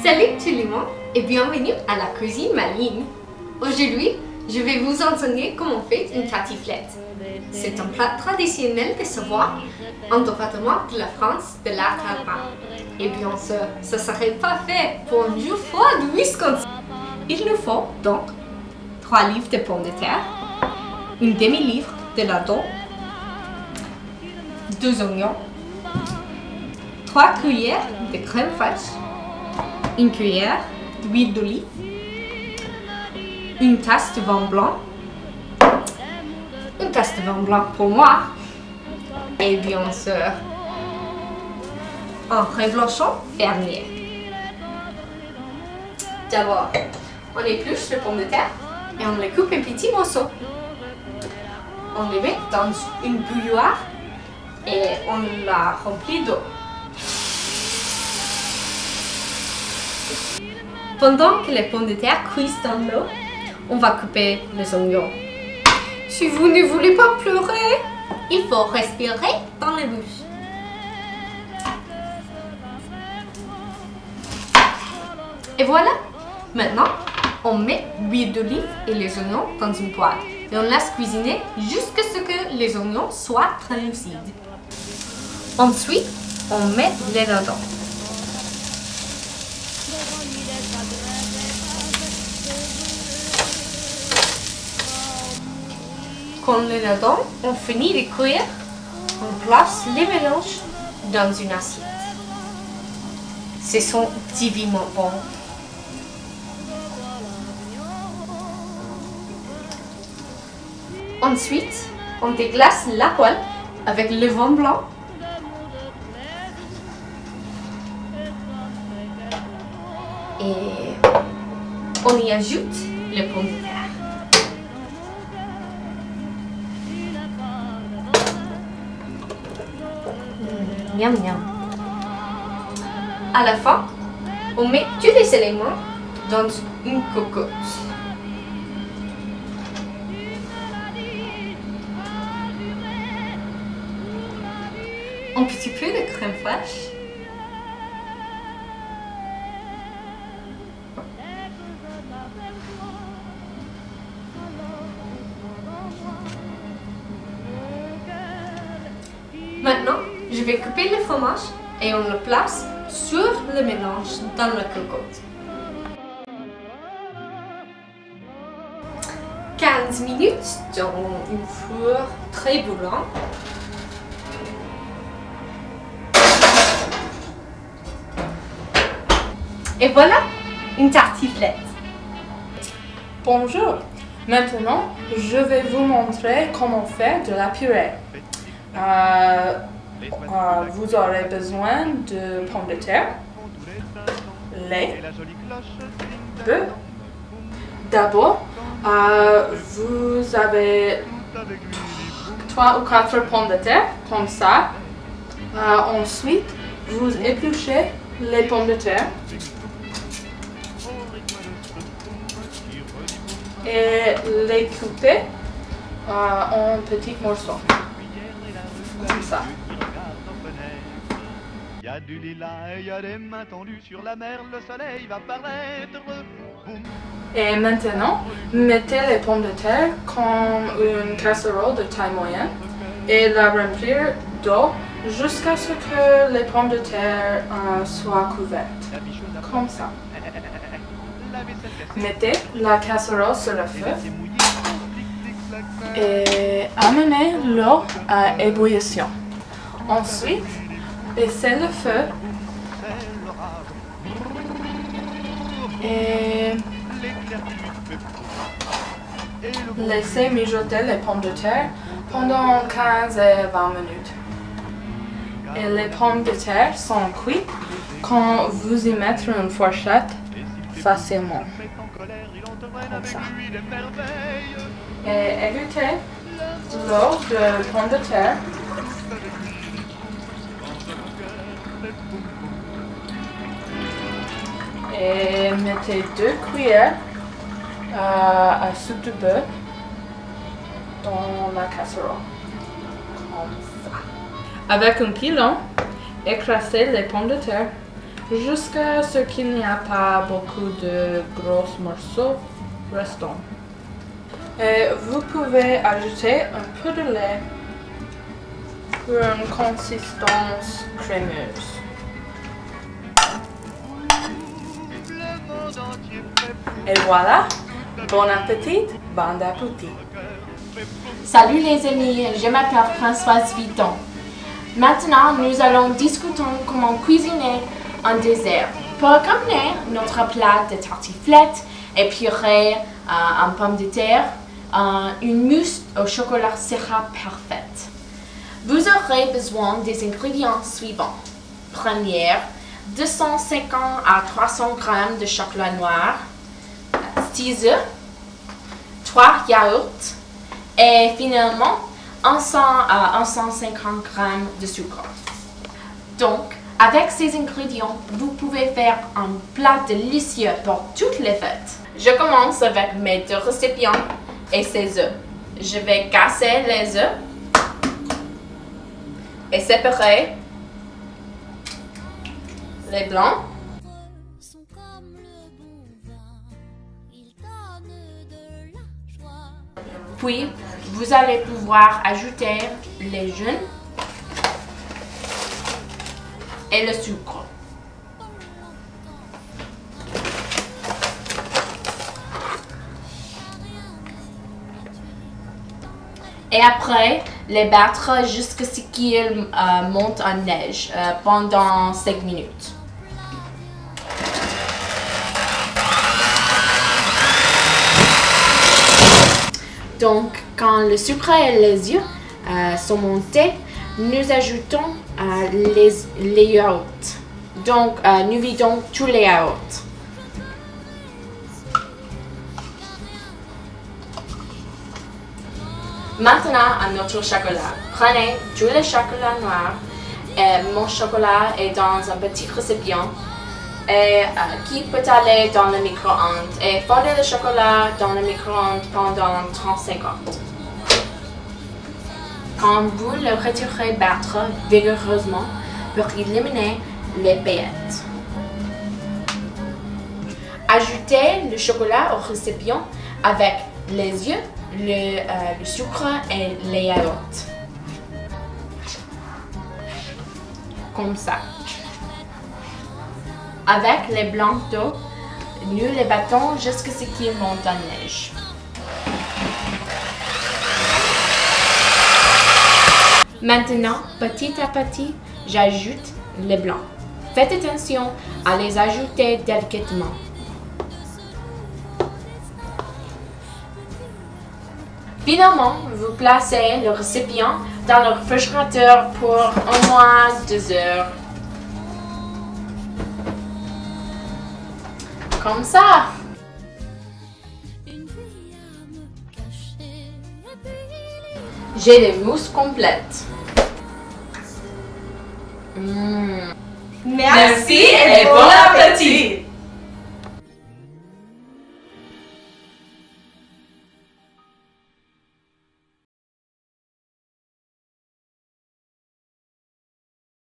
Salut tout le monde et bienvenue à la cuisine Maline. Aujourd'hui, je vais vous enseigner comment on fait une tartiflette. C'est un plat traditionnel de Savoie, un département de la France de l'Arc-en-Alpin. Et bien sûr, ce serait parfait pour un jour froid de Wisconsin. Il nous faut donc 3 livres de pommes de terre, une demi-livre de lardons, 2 oignons, 3 cuillères de crème fraîche, une cuillère d'huile d'olive, une tasse de vin blanc, une tasse de vin blanc pour moi, et bien sûr, un reblochon fermier. D'abord, on épluche les pommes de terre et on les coupe en petits morceaux. On les met dans une bouilloire et on la remplit d'eau. Pendant que les pommes de terre cuisent dans l'eau, on va couper les oignons. Si vous ne voulez pas pleurer, il faut respirer dans la bouche. Et voilà! Maintenant, on met l'huile d'olive et les oignons dans une poêle et on laisse cuisiner jusqu'à ce que les oignons soient translucides. Ensuite, on met les lardons. Quand les lardons ont fini de cuire, on place les mélanges dans une assiette. Ce sont divinement bons. Ensuite, on déglace la poêle avec le vin blanc. Et on y ajoute les pommes de terre. Miam miam. À la fin, on met tous les éléments dans une cocotte. Un petit peu de crème fraîche. Maintenant, je vais couper le fromage et on le place sur le mélange dans la cocotte. 15 minutes dans un four très brûlant. Et voilà, une tartiflette. Bonjour, maintenant je vais vous montrer comment faire de la purée. Vous aurez besoin de pommes de terre, lait, beurre. D'abord, vous avez 3 ou 4 pommes de terre, comme ça. Ensuite, vous épluchez les pommes de terre. Et les couper en petits morceaux, comme ça. Il y a du lilas et il y a des mains tendues sur la mer, le soleil va paraître. Boum. Et maintenant, mettez les pommes de terre comme une casserole de taille moyenne et la remplir d'eau jusqu'à ce que les pommes de terre soient couvertes, comme ça. Mettez la casserole sur le feu et amenez l'eau à ébullition. Ensuite, baissez le feu et laissez mijoter les pommes de terre pendant 15 et 20 minutes. Et les pommes de terre sont cuites quand vous y mettez une fourchette facilement, comme ça. Et évitez l'eau de pommes de terre. Et mettez 2 cuillères à soupe de beurre dans la casserole, comme ça. Avec un pilon, écrasez les pommes de terre jusqu'à ce qu'il n'y a pas beaucoup de gros morceaux restants. Et vous pouvez ajouter un peu de lait pour une consistance crémeuse. Et voilà, bon appétit, bon appétit. Salut les amis, je m'appelle Françoise Vuitton. Maintenant, nous allons discuter comment cuisiner un dessert. Pour accompagner notre plat de tartiflette et purée en pommes de terre, une mousse au chocolat sera parfaite. Vous aurez besoin des ingrédients suivants. Première, 250 à 300 g de chocolat noir, 6 œufs, 3 yaourts et finalement 100 à 150 g de sucre. Donc, avec ces ingrédients, vous pouvez faire un plat délicieux pour toutes les fêtes. Je commence avec mes 2 récipients et ces œufs. Je vais casser les œufs et séparer les blancs. Puis, vous allez pouvoir ajouter les jaunes et le sucre. Et après, les battre jusqu'à ce qu'ils montent en neige pendant 5 minutes. Donc, quand le sucre et les œufs sont montés, nous ajoutons les yaourts. Donc, nous vidons tous les yaourts. Maintenant, à notre chocolat. Prenez tout le chocolat noir. Mon chocolat est dans un petit récipient qui peut aller dans le micro-ondes et fondez le chocolat dans le micro-ondes pendant 30 secondes. Quand vous le retirez, battre vigoureusement pour éliminer les paillettes. Ajoutez le chocolat au récipient avec les œufs, le sucre et les yaourts. Comme ça. Avec les blancs d'eau, nous les battons jusqu'à ce qu'ils montent en neige. Maintenant, petit à petit, j'ajoute les blancs. Faites attention à les ajouter délicatement. Finalement, vous placez le récipient dans le réfrigérateur pour au moins 2 heures. Comme ça. J'ai les mousses complètes. Merci et bon appétit!